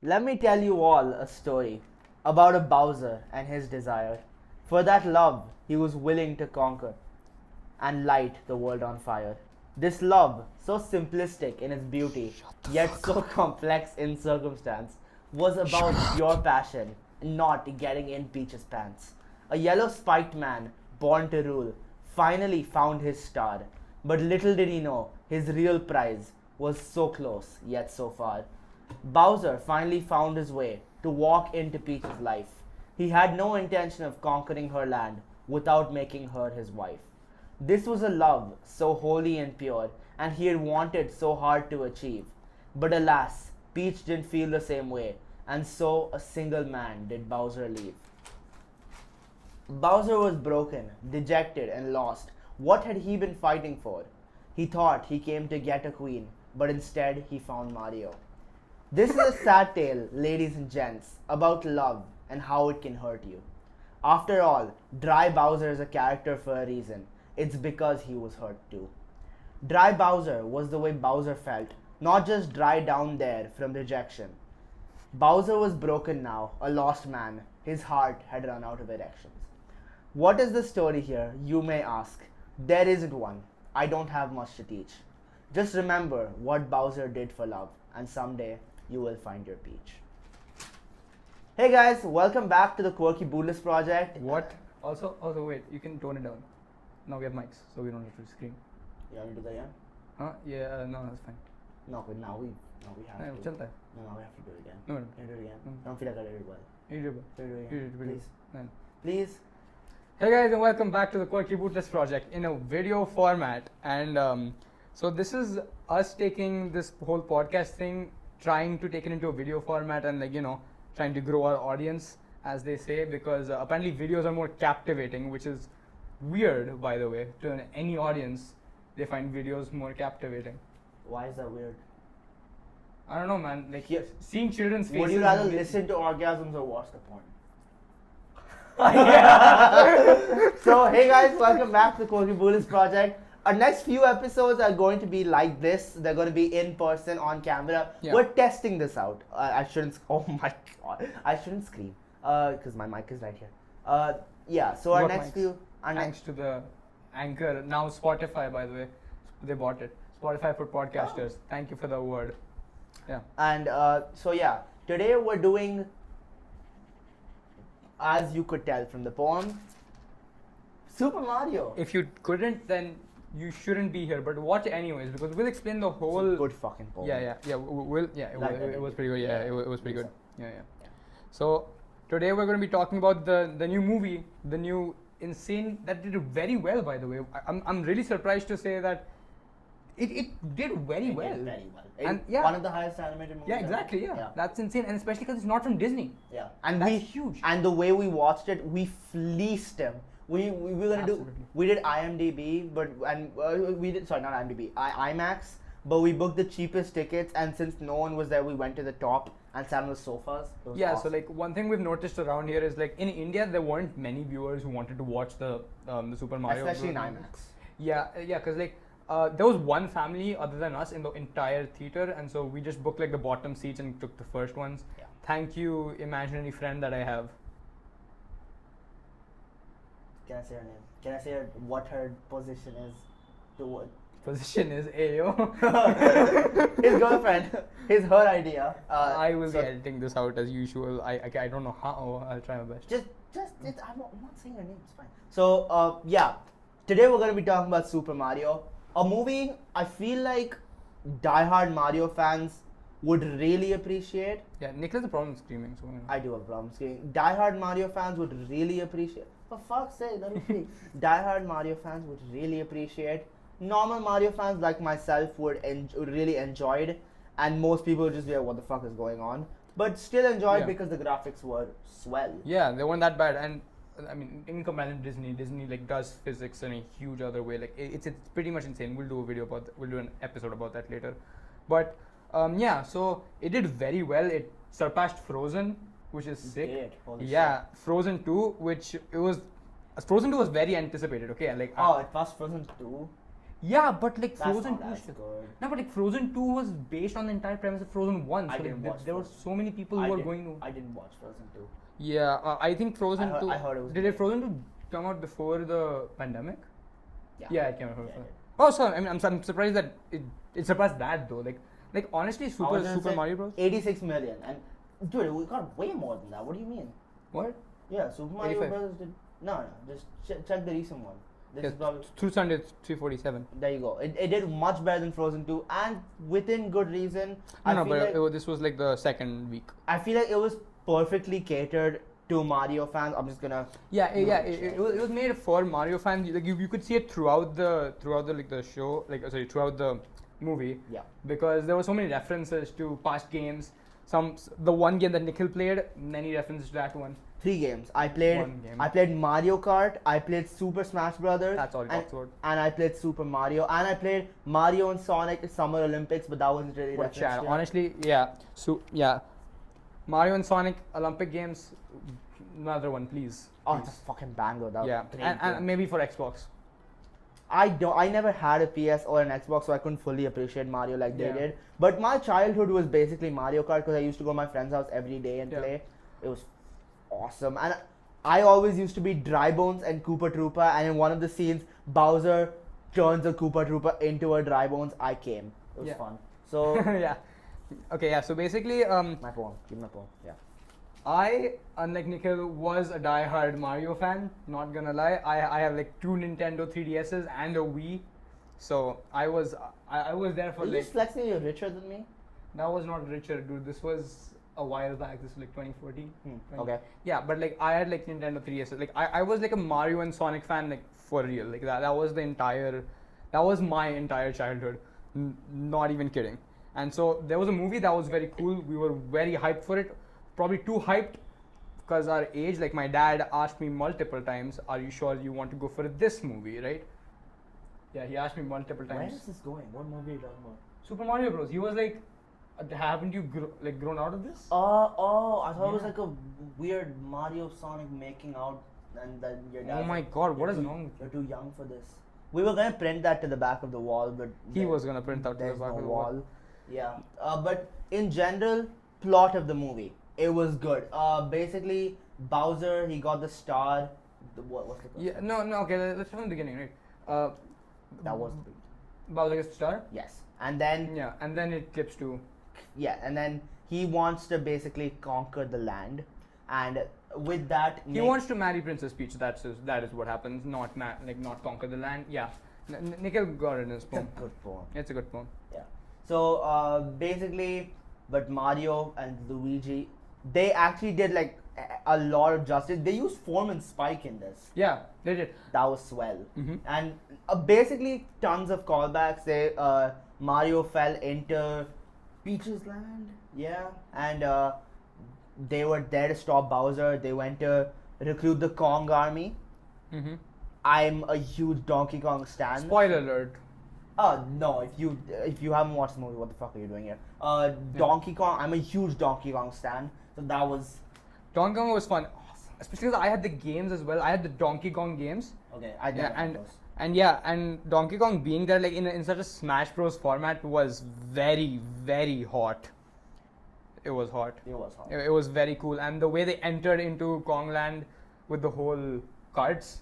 Let me tell you all a story about a Bowser and his desire. For that love he was willing to conquer and light the world on fire. This love, so simplistic in its beauty, yet so complex in circumstance, was about pure passion, not getting in Peach's pants. A yellow spiked man, born to rule, finally found his star. But little did he know, his real prize was so close, yet so far. Bowser finally found his way to walk into Peach's life. He had no intention of conquering her land without making her his wife. This was a love so holy and pure, and he had wanted so hard to achieve. But alas, Peach didn't feel the same way, and so a single man did Bowser leave. Bowser was broken, dejected, and lost. What had he been fighting for? He thought he came to get a queen, but instead he found Mario. This is a sad tale, ladies and gents, about love and how it can hurt you. After all, Dry Bowser is a character for a reason. It's because he was hurt too. Dry Bowser was the way Bowser felt, not just dry down there from rejection. Bowser was broken now, a lost man. His heart had run out of erections. What is the story here, you may ask? There isn't one. I don't have much to teach. Just remember what Bowser did for love, and someday you will find your peach. Hey guys, welcome back to the Quirky Bootless Project. What? Also, wait, you can tone it down. Now we have mics, so we don't have to scream. You want me to do that again? Huh? Yeah, no, that's fine. No, but now we have No, to. chalta hai. No, we have to do it again. No. Can you do it again? No. Don't feel like I did it well. You do it. Can you do it You again? do it, Please. No. Please. Hey guys, and welcome back to the Quirky Bootless Project in a video format. And so this is us taking this whole podcast thing, trying to take it into a video format and trying to grow our audience, as they say, because apparently videos are more captivating, which is weird, by the way, to any audience. They find videos more captivating. Why is that weird? I don't know, man. Like Yeah. seeing children's faces. Would you rather and- listen to orgasms or watch the porn? Yeah. So, hey guys, welcome back to the Quirky Bootless Project. Our next few episodes are going to be like this. They're going to be in person, on camera. Yeah. We're testing this out. I shouldn't. Oh my god. I shouldn't scream. Because my mic is right here. Yeah. So our What next mics? few. Our Thanks to the Anchor, now Spotify, by the way, they bought it. Spotify for podcasters. Thank you for the word. Yeah. And so yeah, today we're doing, as you could tell from the poem, Super Mario. If you couldn't, then you shouldn't be here. But watch anyways, because we'll explain the whole. Good fucking poem. Yeah. We'll. Yeah. Like It was pretty good. Yeah. It was pretty good. Yeah. Yeah. So today we're going to be talking about the new movie, the new insane that did very well. By the way, I'm really surprised to say that it did very It well. did very well. And yeah. One of the highest animated movies. Yeah, ever. exactly. Yeah. That's insane, and especially because it's not from Disney. Yeah. And That's we huge. And the way we watched it, we fleeced him. We were gonna Absolutely. we did IMDb, but we did, sorry, not IMDb, IMAX, but we booked the cheapest tickets, and since no one was there, we went to the top and sat on the sofas. It was Yeah, awesome. so like one thing we've noticed around here is like in India there weren't many viewers who wanted to watch the Super Mario. especially in movie. IMAX. Yeah, because like there was one family other than us in the entire theater, and so we just booked like the bottom seats and took the first ones. Yeah. Thank you, imaginary friend that I have. Can I say her name? Can I say what her position is? To what? Position is Ayo. His girlfriend. Her idea. I will so be editing this out as usual. I don't know how. I'll try my best. Just I'm not saying her name. It's fine. So yeah, today we're gonna be talking about Super Mario, a movie I feel like diehard Mario fans would really appreciate. Yeah, Nick has a problem screaming, so. I do have a problem saying diehard Mario fans would really appreciate. For fuck's sake, let me speak. Diehard Mario fans would really appreciate. Normal Mario fans like myself would really enjoy it, and most people would just be like, "What the fuck is going on?" But still enjoy it Yeah. because the graphics were swell. Yeah, they weren't that bad, and I mean, in comparison to Disney like does physics in a huge other way. Like it's pretty much insane. We'll do a video about we'll do an episode about that later. But yeah, so it did very well. It surpassed Frozen, which is sick. Great, holy Yeah, Frozen 2, which Frozen 2 was very anticipated. Okay, like Oh, it passed Frozen 2. Yeah, but like That's Frozen not 2 as good. No, but like Frozen 2 was based on the entire premise of Frozen 1. I So didn't like, watch there were Frozen. so many people who were going to. I didn't watch Frozen 2. Yeah, I think Frozen 2. I heard it was Did great. Frozen 2 come out before the pandemic? Yeah, it came out Yeah, before. it did. Oh, so I mean, I'm surprised that it surpassed that though. Like honestly, I was Super gonna say Mario Bros. 86 million. And dude, we got way more than that. What do you mean? What? Yeah, Super Mario 85. Bros. did. No, just check the recent one. This is probably. Through Sunday, it's 347. There you go. It did much better than Frozen 2, and within good reason. This was like the second week. I feel like it was perfectly catered to Mario fans. I'm just gonna. It was made for Mario fans. Like you could see it throughout the like the show, throughout the movie. Yeah. Because there were so many references to past games. The one game that Nikhil played, many references to that one. 3 games. I played. One game. I played Mario Kart. I played Super Smash Brothers. That's all it talks about. And I played Super Mario. And I played Mario and Sonic Summer Olympics, but that wasn't really. What referenced, chat? Honestly, yeah. So yeah, Mario and Sonic Olympic games. Another one, please. Oh, Please. it's a fucking banger. That Yeah, was a great game. and maybe for Xbox. I never had a PS or an Xbox, so I couldn't fully appreciate Mario like they Yeah. did. But my childhood was basically Mario Kart because I used to go to my friend's house every day and Yeah. play. It was awesome, and I always used to be Dry Bones and Koopa Troopa. And in one of the scenes, Bowser turns a Koopa Troopa into a Dry Bones. I came. It was Yeah. fun. So Yeah. Okay, yeah. So basically, my poem. Give me my poem. Yeah. I, unlike Nikhil, was a die-hard Mario fan. Not gonna lie, I have like 2 Nintendo 3DSs and a Wii, so I was there for Are you like. just flexing you're richer than me? That was not richer, dude. This was a while back. This was like 2014. Okay. Yeah, but like I had like Nintendo 3DSs. Like I was like a Mario and Sonic fan, like for real. Like that was that was my entire childhood. Not even kidding. And so there was a movie that was very cool. We were very hyped for it. Probably too hyped because our age. Like my dad asked me multiple times, "Are you sure you want to go for this movie?" Right? Yeah, he asked me multiple Where times. is this going? What movie are you talking about? Super Mario Bros. He was like, "Haven't you grown out of this?" Oh, I thought it was Yeah. like a weird Mario Sonic making out, and then your dad. Oh my God, what is wrong with you? You're too young for this. We were gonna print that to the back of the wall, but He was gonna print out to the there's back no of the wall. wall. Yeah, but in general, plot of the movie, it was good. Basically, Bowser, he got the star. What's the question? Yeah, no, okay. Let's start from the beginning, right? That was the Bowser gets the star. yes, and then Yeah, and then it clips to. and then he wants to basically conquer the land, and with that, He wants to marry Princess Peach. That is what happens. Not conquer the land. Yeah, Nikhil got it in his It's a poem. good poem. It's a good poem. Yeah. So basically, but Mario and Luigi, they actually did like a lot of justice. They used Form and Spike in this. Yeah, they did. That was swell. Mhm. And basically tons of callbacks. Mario fell into Peach's land. Yeah. And they were there to stop Bowser. They went to recruit the Kong army. Mm-hmm. I'm a huge Donkey Kong stan. Spoiler alert. Oh no! If you haven't watched the movie, what the fuck are you doing here? Donkey Kong. I'm a huge Donkey Kong stan. So that was Donkey Kong was fun, especially because I had the games as well. I had the Donkey Kong games. okay. I Yeah, never had those. and Donkey Kong being there like in such a Smash Bros format was very, very hot. It was hot. It was hard. It was very cool, and the way they entered into Kongland with the whole carts.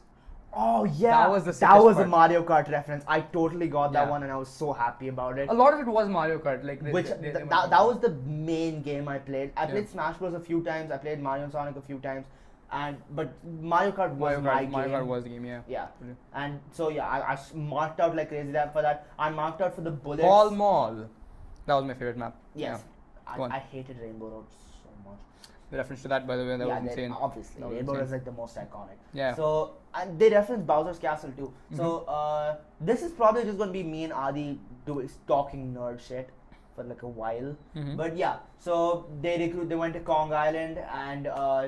Oh yeah, That was the that sickest was a part. Mario Kart reference. I totally got that Yeah. one, and I was so happy about it. A lot of it was Mario Kart, like That was the main game I played. I Yeah. played Smash Bros a few times. I played Mario and Sonic a few times, but Mario Kart was my game. Mario Kart was the game, yeah. Yeah, Brilliant. and so yeah, I marked out like crazy for that. I marked out for the bullets. Paul Mall. That was my favorite map. Yes, Go on. I hated Rainbow Road so much. The reference to that, by the way, that was insane. Obviously, That was Rainbow insane. is like the most iconic. Yeah. So and they reference Bowser's Castle too. So Mm-hmm. this is probably just gonna be me and Adi talking nerd shit for like a while. Mhm. But yeah, so they went to Kong Island and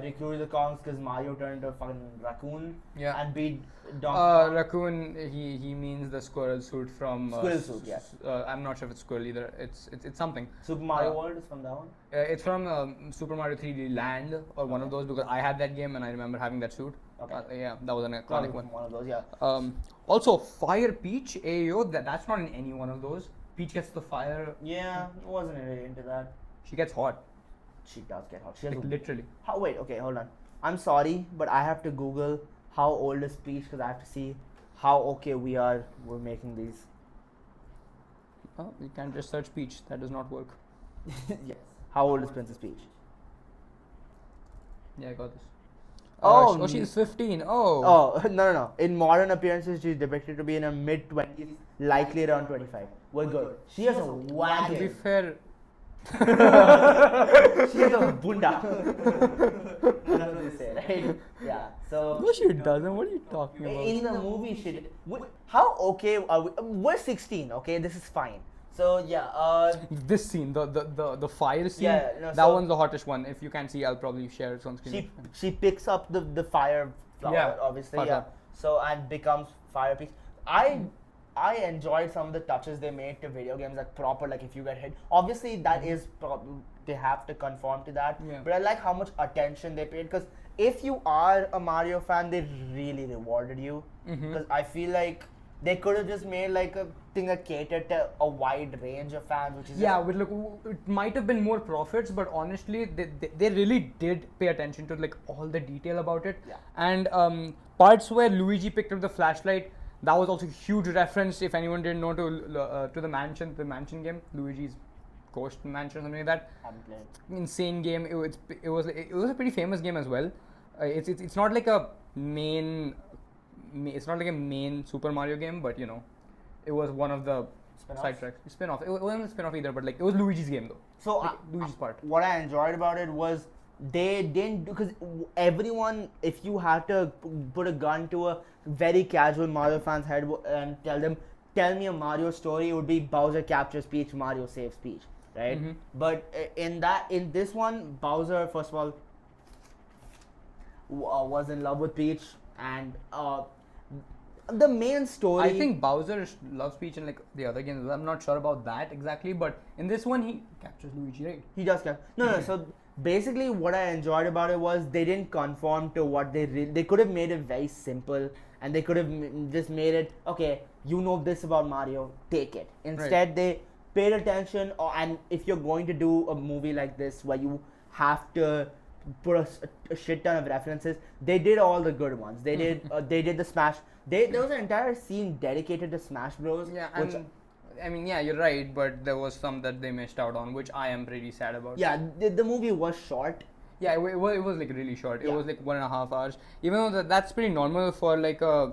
recruited the Kongs because Mario turned into a fucking raccoon Yeah. and beat Donkey Kong. Raccoon. He means the squirrel suit from. Squirrel suit, yeah. I'm not sure if it's squirrel either. It's something. Super Mario World is from that one. It's from Super Mario 3D Land or one of those because I had that game and I remember having that suit. Okay. Yeah, that was an iconic Probably one. one of those, yeah. Also, Fire Peach, Ayo, that's not in any one of those. Peach gets the fire. Yeah, wasn't really into that. She gets hot, She does get hot. She has like a literally. How? Wait, okay, hold on. I'm sorry, but I have to Google how old is Peach because I have to see how okay we're making these. Oh, you can't just search Peach. That does not work. Yes. How old is Princess Peach? Yeah, I got this. Oh, she's 15. Oh. Oh, no. In modern appearances, she's depicted to be in her mid 20s, likely around 25. We're good. She has a To be wagon. fair, She has a bunda. That's what they say, right? Yeah. So. no, she doesn't. What are you talking about? In the movie, she did. How okay are we? We're 16, okay? This is fine. So, yeah. This scene, the fire scene, Yeah, no, that so- one's the hottest one. If you can see, I'll probably share it on screen. She picks up the fire flower, Yeah, obviously, fire yeah. flower. So and becomes Fire Peach. I enjoyed some of the touches they made to video games, like proper, like if you get hit. Obviously, that is they have to conform to that. Yeah. But I like how much attention they paid because if you are a Mario fan, they really rewarded you. Because I feel like they could have just made like a thing that catered to a wide range of fans, which is Yeah, but look, it might have been more profits, but honestly, they really did pay attention to like all the detail about it. Yeah. And parts where Luigi picked up the flashlight, that was also a huge reference. If anyone didn't know, to the mansion game, Luigi's Ghost Mansion or something like that. haven't played. Insane game. It was a pretty famous game as well. It's not like a main. It's not like a main Super Mario game, but you know, it was one of the Spin-offs? side tracks. Spin-off. It wasn't a spin-off either, but like it was Luigi's game though. So Like, Luigi's part. What I enjoyed about it was they didn't because everyone, if you had to put a gun to a very casual Mario fan's head and tell me a Mario story, it would be Bowser captures Peach, Mario saves Peach, right? Mhm. But in this one, Bowser first of all was in love with Peach and the main story. I think Bowser loves Peach in like the other games. I'm not sure about that exactly, but in this one he captures Luigi, right? He does cap. No. So basically, what I enjoyed about it was they didn't conform to what they could have made it very simple, and they could have just made it okay. You know this about Mario, take it. Instead, they paid attention. And if you're going to do a movie like this where you have to put a shit ton of references, they did all the good ones. They did the Smash. There was an entire scene dedicated to Smash Bros. Yeah, which, and I mean, yeah, you're right, but there was some that they missed out on, which I am pretty sad about. yeah, the movie was short. Yeah, it was like really short. It Yeah. was like 1.5 hours. Even though that's pretty normal for like a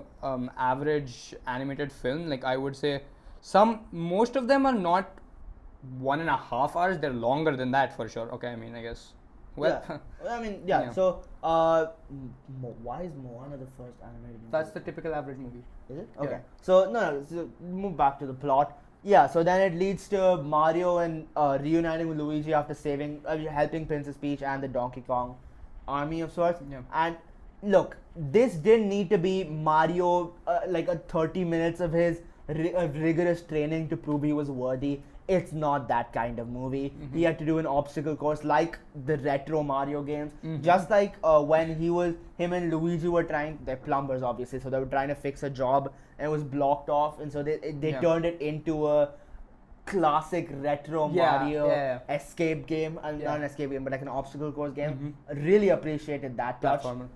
average animated film. Like I would say, most of them are not 1.5 hours. They're longer than that for sure. Okay, I mean, I guess. Well, yeah. I mean, yeah. Yeah. So, why is Moana the first animated movie? that's the typical average movie. Is it? Yeah. Okay. So no. So move back to the plot. Yeah. So then it leads to Mario and reuniting with Luigi after helping Princess Peach and the Donkey Kong army of sorts. Yeah. And look, this didn't need to be Mario like a 30 minutes of his rigorous training to prove he was worthy. It's not that kind of movie. He had to do an obstacle course like the retro Mario games. Just like when him and Luigi were they're plumbers obviously, so they were trying to fix a job and it was blocked off, and so they Yeah. turned it into a classic retro Mario escape game, not an escape game, but like an obstacle course game. I really appreciated that touch. Platformer.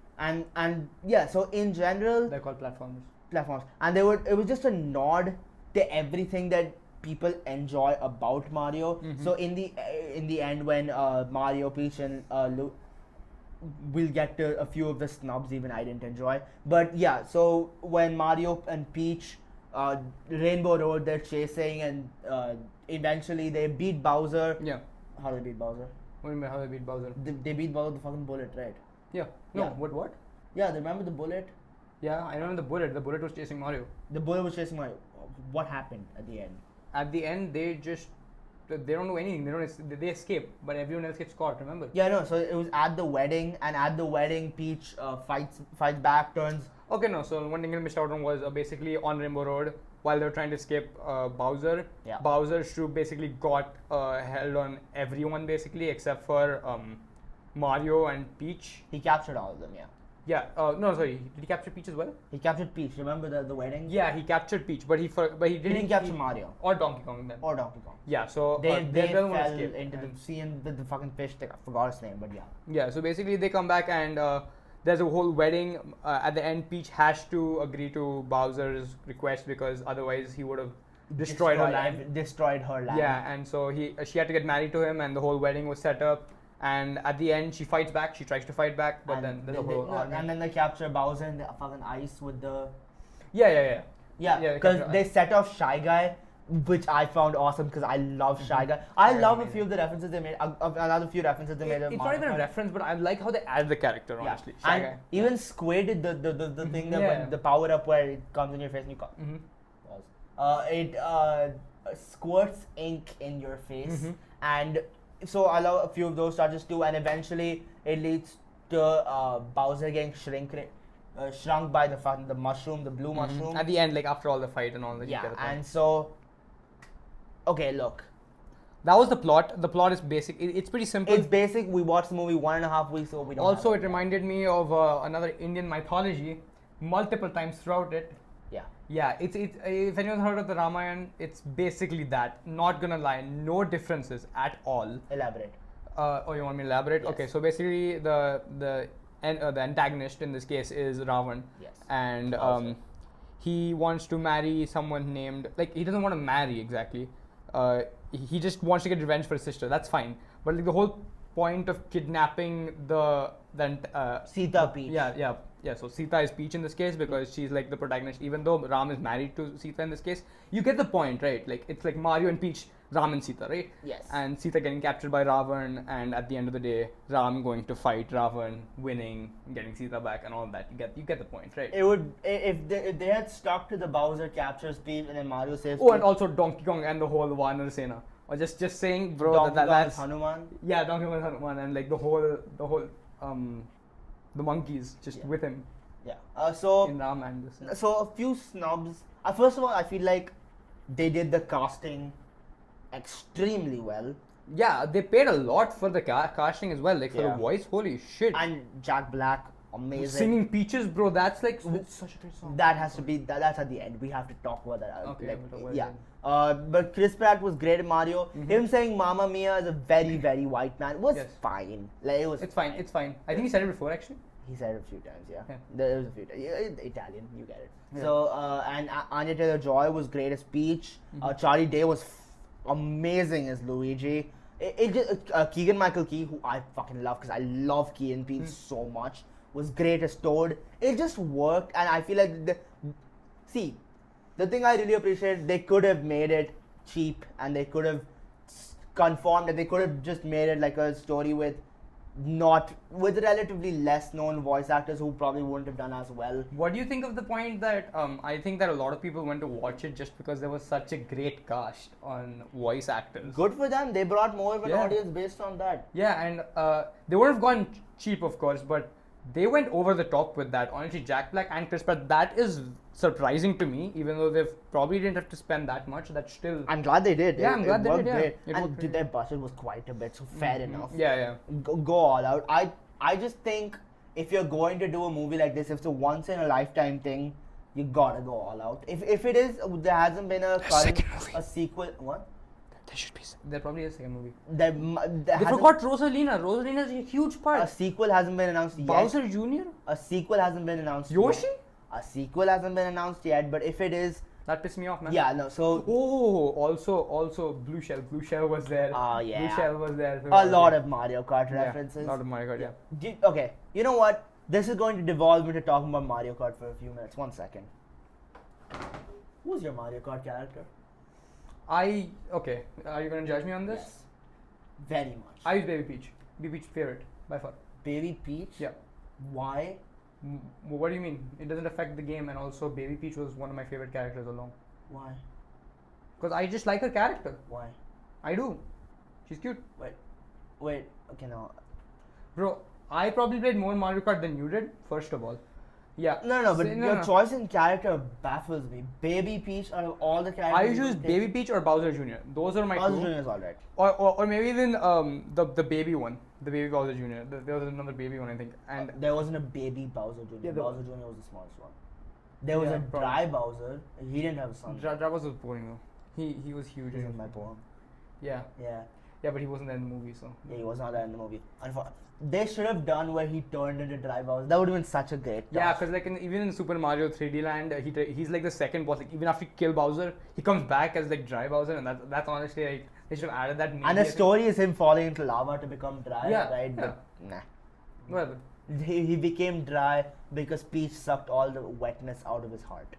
And yeah, so in general, They're called platformers. platforms, and it was just a nod to everything that people enjoy about Mario. So in the end, when Mario, Peach, and we'll get to a few of the snubs even I didn't enjoy, but yeah. So when Mario and Peach, Rainbow Road, they're chasing, and eventually they beat Bowser. Yeah. How do they beat Bowser? What do you mean how they beat Bowser? They beat Bowser with the fucking bullet, right? Yeah. No. Yeah. What? Yeah, they remember the bullet. Yeah, I remember the bullet. The bullet was chasing Mario. The bullet was chasing Mario. What happened at the end? At the end, they just They don't do anything. They escape, but everyone else gets caught. Remember? Yeah, no. So it was at the wedding, and at the wedding, Peach fights back, turns. Okay, no. So one thing I missed out on was basically on Rainbow Road while they were trying to escape Bowser. Yeah. Bowser's troop basically got held on everyone basically except for Mario and Peach. He captured all of them. Yeah. Yeah. No, sorry. Did he capture Peach as well? He captured Peach. Remember the wedding? Yeah, he captured Peach, but he Didn't capture Mario or Donkey Kong then. or Donkey Kong. Yeah. So They don't wanna fell escape. into the sea and the fucking fish stick. I forgot his name, but yeah. Yeah, so basically they come back and there's a whole wedding. At the end, Peach has to agree to Bowser's request because otherwise he would have destroyed her land. Destroyed her land. Yeah, and so she had to get married to him, and the whole wedding was set up. And at the end, she fights back. She tries to fight back, but then there's a whole army. And then they capture Bowser in the fucking ice with the. Yeah, Because they set off Shy Guy, which I found awesome because I love Shy Guy. I love a few of the references they made. Another few references they made. It's not even a reference, but I like how they add the character. Honestly, yeah. Shy And Guy. even Squid did the thing that Yeah. when the power up where it comes in your face and you call. It squirts ink in your face, and so I love a few of those touches too. And eventually, it leads to Bowser getting shrunk by the mushroom, the blue mushroom. At the end, like after all the fight and all that. Yeah, and so. Okay, look. That was the plot. The plot is basic. It's pretty simple. It's basic. We watched the movie 1.5 weeks ago. We don't. Also, have it reminded me of another Indian mythology, multiple times throughout it. Yeah. Yeah, it's if anyone's heard of the Ramayana, it's basically that. Not gonna lie, no differences at all. Elaborate. Oh, you want me to elaborate? Yes. Okay, so basically the antagonist in this case is Ravan. Yes. And he wants to marry someone named, like, he doesn't want to marry exactly. He just wants to get revenge for his sister. That's fine. But like the whole point of kidnapping Sita Peach. Yeah. So Sita is Peach in this case because she's like the protagonist. Even though Ram is married to Sita in this case, you get the point, right? Like it's like Mario and Peach, Ram and Sita, right? Yes. And Sita getting captured by Ravan, and at the end of the day, Ram going to fight Ravan, winning, getting Sita back, and all that. You get the point, right? It would if they had stuck to the Bowser captures Peach and then Mario saves. Oh, and also Donkey Kong and the whole Vanar Sena. Or just saying, bro, Donkey that's Kong Hanuman. Yeah, Donkey Kong Hanuman, and like the whole the monkeys just with him. Yeah. So In Ram and this. So a few snubs. First of all, I feel like they did the casting extremely well. Yeah, they paid a lot for the casting as well, like for the voice. Holy shit! And Jack Black, amazing. Singing Peaches, bro. That's like such a great song. That has to be that's at the end. We have to talk about that. Okay, like, we'll talk about yeah. it But Chris Pratt was great in Mario. Him saying "Mamma Mia" as a very very white man was fine. Like it was. It's fine. It's fine. I think he said it before actually. He said it a few times. Yeah. Yeah. There was a few times. Yeah, Italian, you get it. Yeah. So and Anya Taylor-Joy was great as Peach. Charlie Day was amazing as Luigi. Keegan Michael Key, who I fucking love because I love Key and Peach so much, was great as Toad. It just worked, and I feel like the thing I really appreciate, they could have made it cheap, and they could have conformed, and they could have just made it like a story with relatively less known voice actors who probably wouldn't have done as well. What do you think of the point that I think that a lot of people went to watch it just because there was such a great cast on voice actors? Good for them. They brought more of an audience based on that. Yeah, and they would have gone cheap, of course, but they went over the top with that. Honestly, Jack Black and Chris Pratt, that is surprising to me, even though they probably didn't have to spend that much. That's still. I'm glad they did. Yeah, I'm glad they did. Yeah. Great. And their budget was quite a bit, so fair enough. Yeah. Go all out. I just think if you're going to do a movie like this, if it's a once in a lifetime thing, you gotta go all out. If it is, there hasn't been a sequel. What? There should be. There probably is a second movie. They forgot Rosalina. Rosalina is a huge part. A sequel hasn't been announced yet. Bowser Jr. A sequel hasn't been announced. Yoshi. Yet. A sequel hasn't been announced yet, but if it is, that pissed me off, man. Yeah, no. So. Oh, also Blue Shell. Blue Shell was there. Oh yeah. Blue Shell was there. A lot of Mario Kart references. A lot of Mario Kart. Yeah. Okay. You know what? This is going to devolve into talking about Mario Kart for a few minutes. 1 second. Who's your Mario Kart character? Okay. Are you gonna judge me on this? Yes. Very much. I use Baby Peach. Baby Peach favorite by far. Baby Peach? Yeah. Why? What do you mean? It doesn't affect the game, and also Baby Peach was one of my favorite characters along. Why? Because I just like her character. Why? I do. She's cute. Wait. Okay, no. Bro, I probably played more Mario Kart than you did, first of all. Yeah. No, but your choice in character baffles me. Baby Peach out of all the characters. I choose Baby Peach or Bowser Jr. Those are my Bowser two. Jr. is alright. Or maybe even the baby one. The baby Bowser Jr. There was another baby one, I think. And There wasn't a baby Bowser Jr. Yeah, Bowser Jr. was the smallest one. There was Yeah, a dry Bowser. He didn't have a son. Bowser was boring though. He was huge. This is my poem. Yeah. Yeah. Yeah, but he wasn't there in the movie, so. Yeah, he was not there in the movie. They should have done where he turned into dry Bowser. That would have been such a great Yeah, touch. because like even in Super Mario 3D Land, he's like the second boss. Like even after you kill Bowser, he comes back as like dry Bowser, and that's honestly like they should have added that. And the story is him falling into lava to become dry, Yeah, right? yeah. But nah. Whatever. He became dry because Peach sucked all the wetness out of his heart.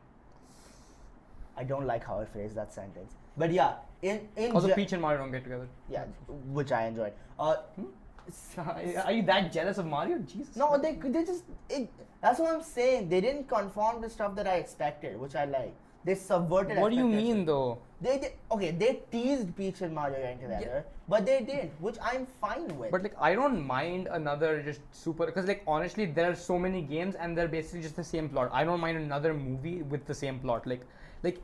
I don't like how I phrased that sentence. But yeah, in Also, Peach and Mario don't get together. yeah, which I enjoyed. Are you that jealous of Mario? Jesus. No, they just that's what I'm saying. They didn't conform to stuff that I expected, which I like. They subverted. What do you expectations. mean though? They teased Peach and Mario getting together, but they didn't, which I'm fine with. But like I don't mind another just super because like honestly there are so many games and they're basically just the same plot. I don't mind another movie with the same plot. Like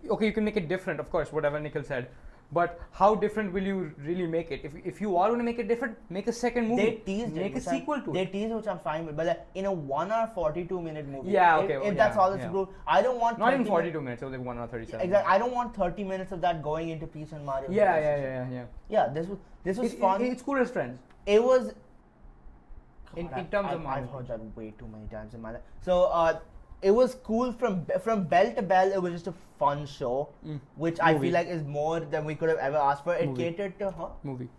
okay, you can make it different, of course, whatever Nikhil said. But how different will you really make it? If you are going to make it different, make a second movie. They teased make it. a sequel to They it. teased, which I'm fine with. But like, in a 1 hour 42-minute movie, Yeah, okay, if that's all that's approved, I don't want Not even 30 42 minutes. It was like 1 hour 37. Exactly. I don't want 30 minutes of that going into Peach and Mario. Yeah. Yeah, this was fun. It's cool as friends. It was. In God, terms of I've Mario. heard that way too many times in my life. So it was cool from bell to bell. It was just a fun show, which I Movie. feel like is more than we could have ever asked for. It Movie. catered to Movie.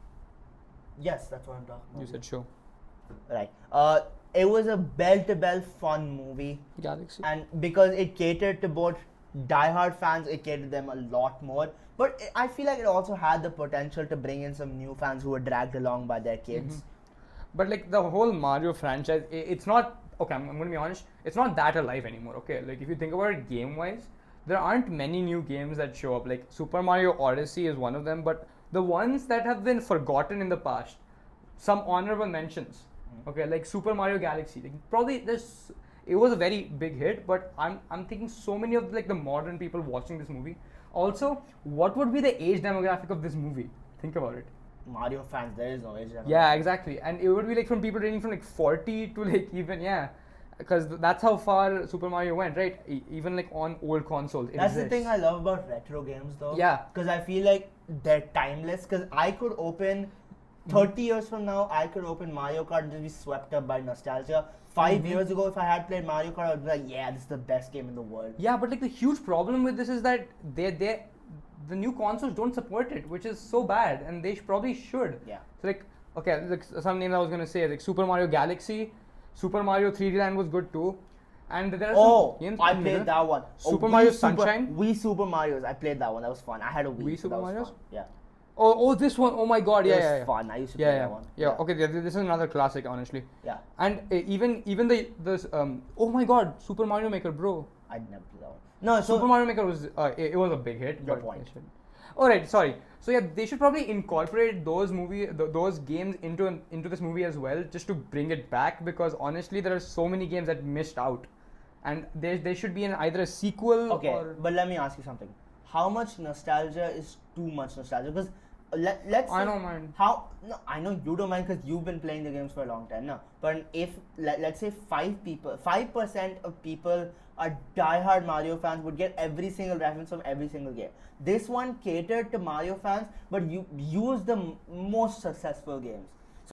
Yes, that's what I'm talking about. You said show. Right. It was a bell to bell fun movie, Galaxy. and because it catered to both diehard fans, it catered them a lot more. But I feel like it also had the potential to bring in some new fans who were dragged along by their kids. But like the whole Mario franchise, it's not okay. I'm gonna be honest. It's not that alive anymore. Okay, like if you think about it game-wise, there aren't many new games that show up. Like Super Mario Odyssey is one of them, but the ones that have been forgotten in the past, some honorable mentions. Okay, like Super Mario Galaxy. Like, probably it was a very big hit, but I'm thinking so many of like the modern people watching this movie. Also, what would be the age demographic of this movie? Think about it. Mario fans, there is no age demographic. Yeah, exactly. And it would be like from people ranging from like 40 to like even, because that's how far Super Mario went, right? Even like on old consoles. That's the thing I love about retro games though. Yeah. Because I feel like they're timeless. Because I could open 30 years from now, I could open Mario Kart and just be swept up by nostalgia. 5 years ago, if I had played Mario Kart, I would be like, yeah, this is the best game in the world. Yeah, but like the huge problem with this is that the new consoles don't support it, which is so bad, and they probably should. Yeah. So like, okay, like some names I was gonna say, like Super Mario Galaxy, Super Mario 3D Land was good too, and there are some games. I played that one. Super Mario Sunshine. Wii Super Marios. I played that one. That was fun. I had a Wii. Wii so Super that was Marios? fun. Yeah. Oh, this one. Oh my God, It yeah. was fun. I used to Yeah, play yeah, that one. yeah. Okay, this is another classic, honestly. Yeah. And even this oh my God, Super Mario Maker, bro. I'd never play that one. No, so Super Mario Maker was it was a big hit. Your but point. they should- Alright, sorry. So yeah, they should probably incorporate those those games into this movie as well, just to bring it back. Because honestly, there are so many games that missed out, and there should be either a sequel. okay, or but let me ask you something. How much nostalgia is too much nostalgia? Because let's I say don't mind. how no, I know you don't mind because you've been playing the games for a long time now. But if let's say 5% of people are diehard Mario fans would get every single reference from every single game. This one catered to Mario fans, but you used the most successful games.